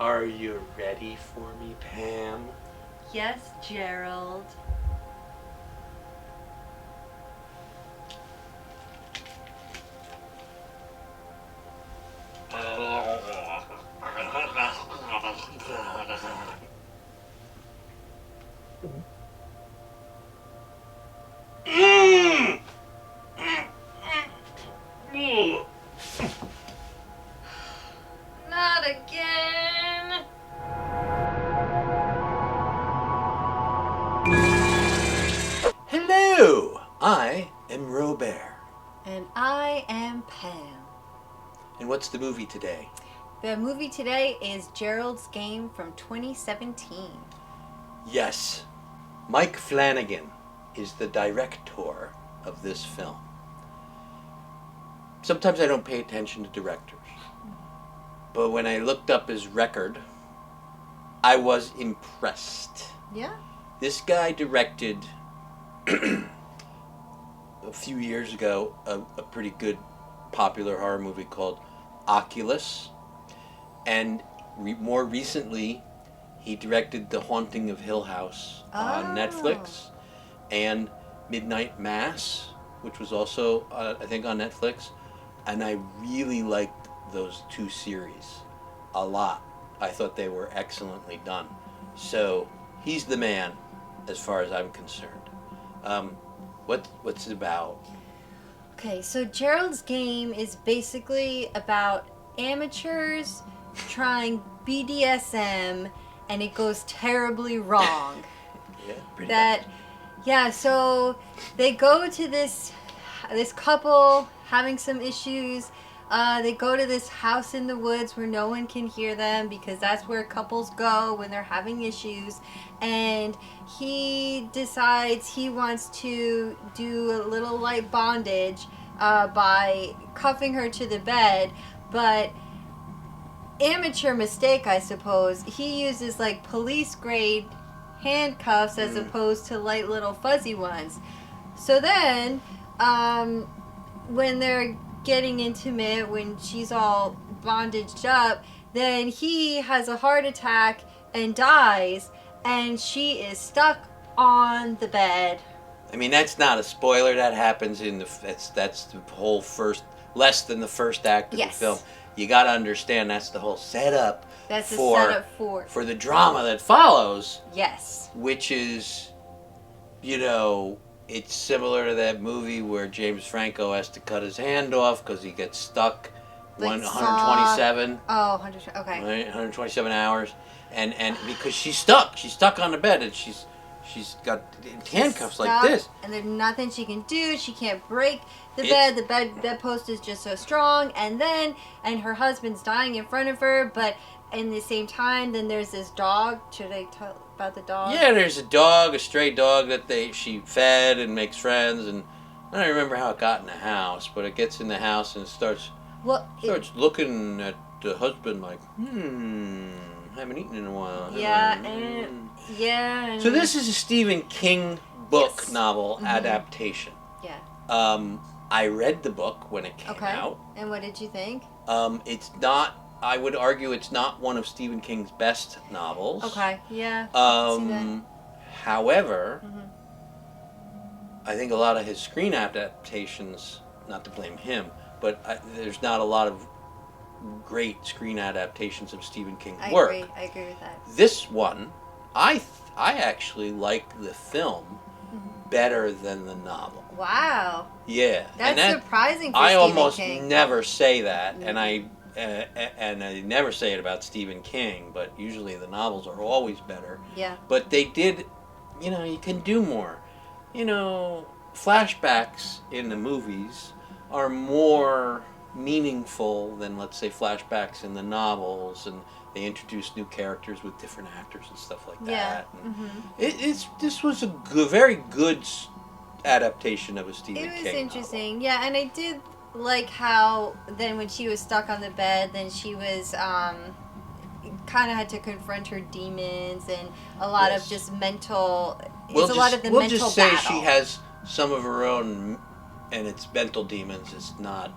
Are you ready for me, Pam? Yes, Gerald. Not again. Hello, I am Robert. And I am Pam. And what's the movie today? The movie today is Gerald's Game from 2017. Yes, Mike Flanagan is the director of this film. Sometimes I don't pay attention to directors, but when I looked up his record, I was impressed. Yeah? This guy directed a few years ago a pretty good popular horror movie called Oculus, and more recently he directed The Haunting of Hill House on Netflix, and Midnight Mass, which was also I think on Netflix, and I really liked those two series a lot. I thought they were excellently done. So he's the man as far as I'm concerned. What's it about? Okay, so Gerald's Game is basically about amateurs trying BDSM and it goes terribly wrong. Yeah, pretty much. Yeah, so they go to this couple having some issues. They go to this house in the woods where no one can hear them because that's where couples go when they're having issues. And he decides he wants to do a little light bondage by cuffing her to the bed. But amateur mistake, I suppose. He uses like police grade handcuffs as opposed to light little fuzzy ones. So then, when they're getting intimate, when she's all bondaged up, then he has a heart attack and dies, and she is stuck on the bed. I mean, that's not a spoiler. That happens in that's the whole less than the first act of the film. You got to understand that's the whole setup. That's the setup for the drama that follows. Yes. Which is, it's similar to that movie where James Franco has to cut his hand off because he gets stuck. Like 127. Oh, 100. Okay. Right, 127 hours, and because she's stuck on the bed, and she's got handcuffs like this, and there's nothing she can do. She can't break the bed. The bedpost is just so strong, and her husband's dying in front of her, but in the same time, then there's this dog. Should I tell about the dog? Yeah, there's a stray dog that she fed and makes friends, and I don't remember how it got in the house, but it gets in the house and starts looking at the husband like, haven't eaten in a while. Yeah. So this is a Stephen King book novel adaptation. Yeah. I read the book when it came out. And what did you think? It's not. I would argue it's not one of Stephen King's best novels. Okay. Yeah. However, I think a lot of his screen adaptations. Not to blame him, but there's not a lot of great screen adaptations of Stephen King's work. I agree with that. This one, I actually like the film better than the novel. Wow. Yeah. That's surprising for I Stephen almost King. never say that, and I never say it about Stephen King, but usually the novels are always better. Yeah. But they did, you can do more. Flashbacks in the movies are more meaningful than, let's say, flashbacks in the novels, and they introduce new characters with different actors and stuff like that. This was a very good adaptation of a Stephen King novel. It was interesting, novel. yeah, and I did like how then when she was stuck on the bed, then she was kind of had to confront her demons and a lot of just mental. We'll just say she has some of her own, and it's mental demons. It's not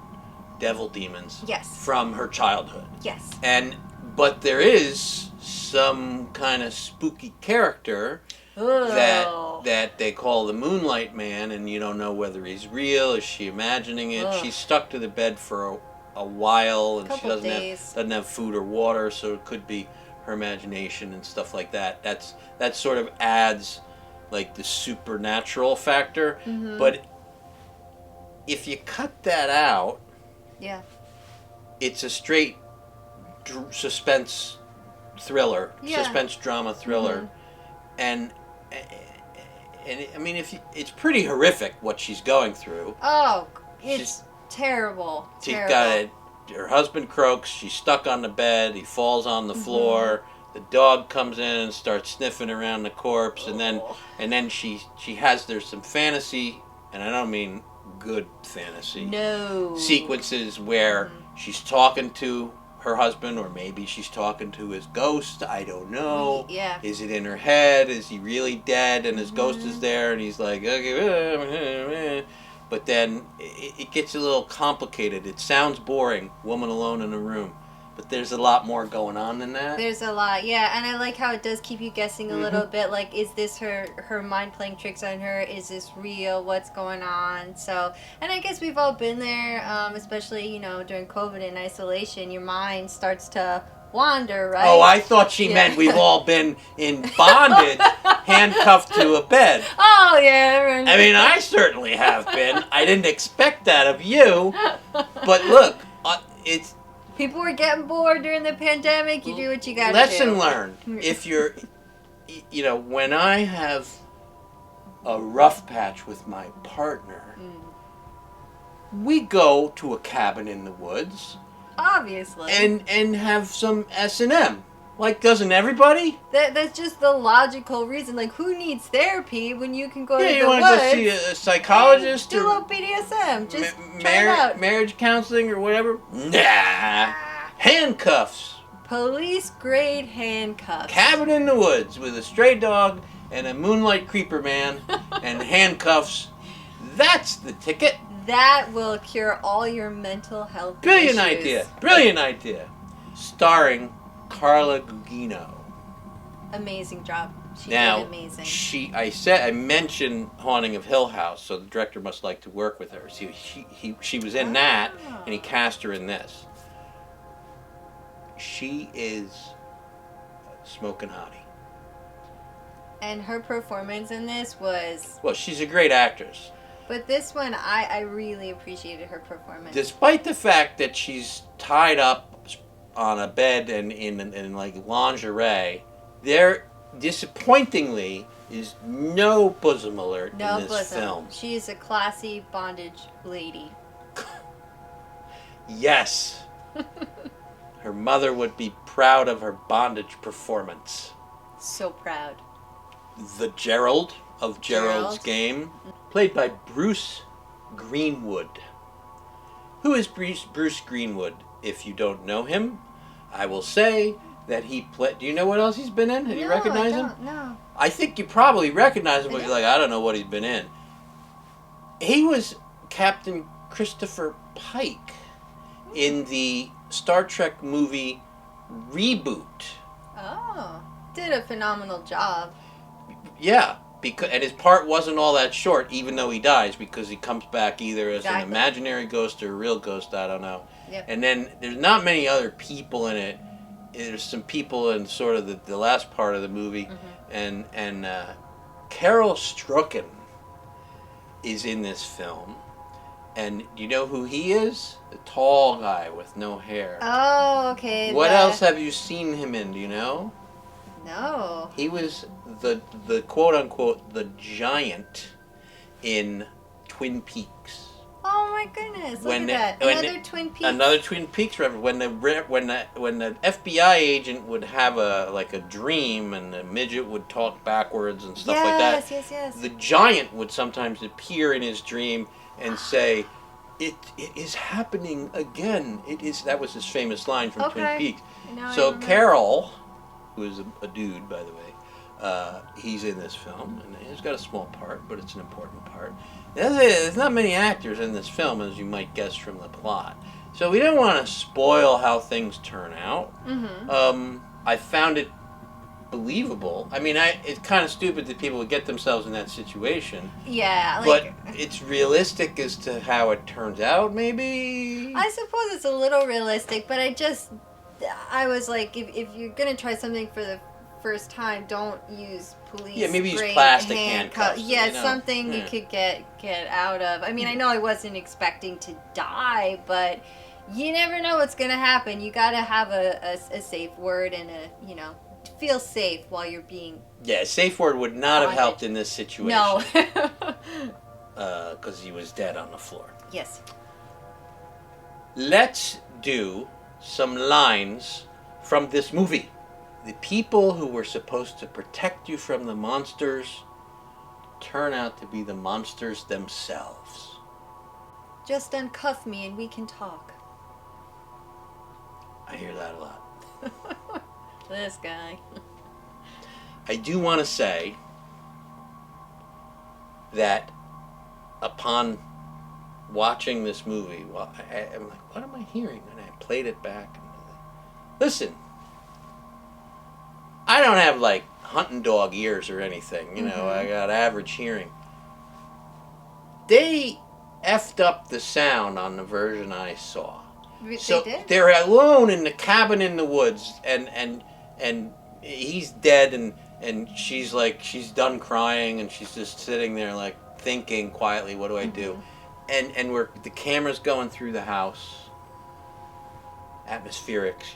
devil demons. Yes. From her childhood. Yes. And But there is some kind of spooky character that they call the Moonlight Man, and you don't know whether he's real. Is she imagining it? Ugh. She's stuck to the bed for a while, and she Couple days. doesn't have food or water, so it could be her imagination and stuff like that. That sort of adds like the supernatural factor. Mm-hmm. But if you cut that out, Yeah. it's a straight suspense thriller, Yeah. suspense drama thriller, Mm-hmm. and I mean, it's pretty horrific what she's going through. Oh, it's terrible. She's Terrible. got it. Her husband croaks. She's stuck on the bed. He falls on the floor. The dog comes in and starts sniffing around the corpse, and then she has there's some fantasy, and I don't mean good fantasy. No. Sequences where she's talking to her husband, or maybe she's talking to his ghost. I don't know. Yeah. Is it in her head? Is he really dead and his ghost is there and he's like, okay. But then it gets a little complicated. It sounds boring, woman alone in a room. But there's a lot more going on than that. There's a lot, yeah, and I like how it does keep you guessing a little bit. Like, is this her mind playing tricks on her? Is this real? What's going on? So, and I guess we've all been there, especially during COVID and isolation. Your mind starts to wander, right? Oh, I thought she meant we've all been in bondage, handcuffed to a bed. Oh yeah. I mean, I certainly have been. I didn't expect that of you, but look, it's. People were getting bored during the pandemic. You do what you gotta do. Lesson learned. If you're, when I have a rough patch with my partner, we go to a cabin in the woods. Obviously. And have some S&M. Like, doesn't everybody? That's just the logical reason. Like, who needs therapy when you can go to the woods? Yeah, you want to go see a psychologist? Do a little BDSM. Just try it out. Marriage counseling or whatever? Nah. Handcuffs. Police-grade handcuffs. Cabin in the woods with a stray dog and a moonlight creeper man and handcuffs. That's the ticket. That will cure all your mental health Brilliant issues. idea. Brilliant idea. Starring Carla Gugino. Amazing job. She Now, did amazing. I mentioned Haunting of Hill House, so the director must like to work with her. She was in that, and he cast her in this. She is smoking hottie. And her performance in this was... Well, she's a great actress. But this one, I really appreciated her performance. Despite the fact that she's tied up on a bed and in like lingerie, there disappointingly is no bosom alert in this film. She is a classy bondage lady. Yes. Her mother would be proud of her bondage performance. So proud. The Gerald of Gerald's Game, played by Bruce Greenwood. Who is Bruce Greenwood? If you don't know him, I will say that he played... Do you know what else he's been in? Have you recognized him? No. I think you probably recognize him, but you're like, I don't know what he's been in. He was Captain Christopher Pike in the Star Trek movie Reboot. Oh. Did a phenomenal job. Yeah, and his part wasn't all that short, even though he dies, because he comes back either as an imaginary ghost or a real ghost, I don't know. Yep. And then there's not many other people in it. There's some people in sort of the last part of the movie, and Carol Strucken is in this film. And do you know who he is? The tall guy with no hair. Oh, okay. What else have you seen him in, do you know? No. He was the quote-unquote the giant in Twin Peaks. Oh my goodness! Look at that. Another Twin Peaks. Another Twin Peaks reference. When the FBI agent would have a dream and the midget would talk backwards and stuff like that. Yes. The giant would sometimes appear in his dream and say, "It is happening again. It is." That was his famous line from Twin Peaks. So Carol, who is a dude, by the way, he's in this film, and he's got a small part, but it's an important part. There's not many actors in this film, as you might guess from the plot. So we don't want to spoil how things turn out. I found it believable. I mean, it's kind of stupid that people would get themselves in that situation. Yeah, but it's realistic as to how it turns out, maybe? I suppose it's a little realistic, but I was like, if you're going to try something for the first time, don't use police. Yeah, maybe use plastic handcuffs. Yeah, something you could get out of. I mean, I know I wasn't expecting to die, but you never know what's going to happen. You got to have a safe word and feel safe while you're being... Yeah, a safe word would not have helped in this situation. No. Because he was dead on the floor. Yes. Let's do some lines from this movie. The people who were supposed to protect you from the monsters turn out to be the monsters themselves. Just uncuff me and we can talk. I hear that a lot. This guy. I do want to say that upon watching this movie, well, I'm like, what am I hearing? And I played it back. And listen, I don't have like hunting dog ears or anything. I got average hearing. They effed up the sound on the version I saw. So they did? They're alone in the cabin in the woods, and he's dead, and she's done crying, and she's just sitting there like thinking quietly, what do I do? And the camera's going through the house, atmospherics,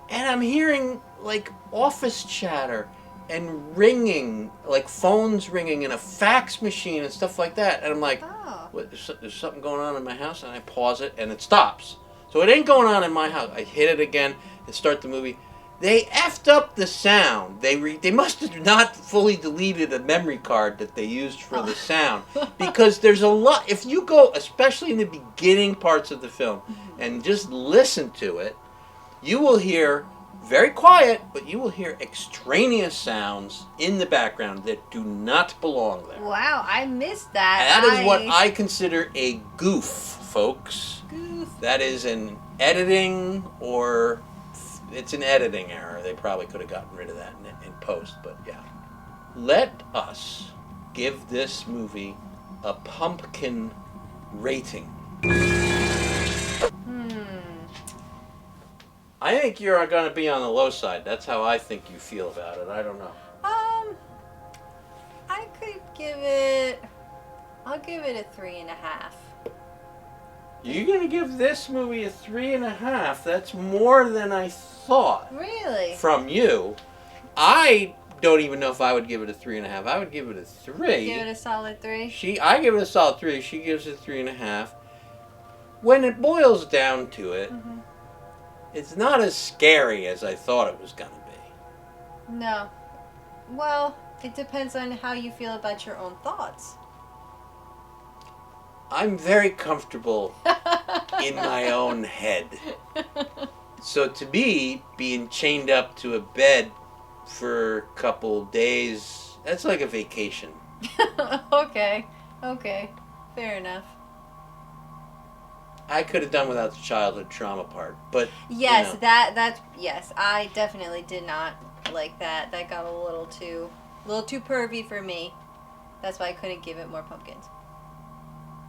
and I'm hearing like office chatter and ringing, like phones ringing and a fax machine and stuff like that, and I'm like, what, there's something going on in my house, and I pause it and it stops. So it ain't going on in my house. I hit it again and start the movie. They effed up the sound. They must have not fully deleted a memory card that they used for the sound, because there's a lot. If you go, especially in the beginning parts of the film, and just listen to it, you will hear very quiet, but you will hear extraneous sounds in the background that do not belong there. Wow, I missed that. That is what I consider a goof, folks. Goof. That is an editing, or it's an editing error. They probably could have gotten rid of that in post, but yeah. Let us give this movie a pumpkin rating. I think you're going to be on the low side. That's how I think you feel about it. I don't know. I could give it... I'll give it a 3.5. You're going to give this movie a 3.5? That's more than I thought. Really? From you. I don't even know if I would give it a 3.5. I would give it a 3. Give it a solid 3? I give it a solid 3. She gives it 3.5. When it boils down to it, it's not as scary as I thought it was going to be. No. Well, it depends on how you feel about your own thoughts. I'm very comfortable in my own head. So to me, being chained up to a bed for a couple days, that's like a vacation. Okay. Fair enough. I could have done without the childhood trauma part, but yes, that's yes. I definitely did not like that. That got a little too pervy for me. That's why I couldn't give it more pumpkins.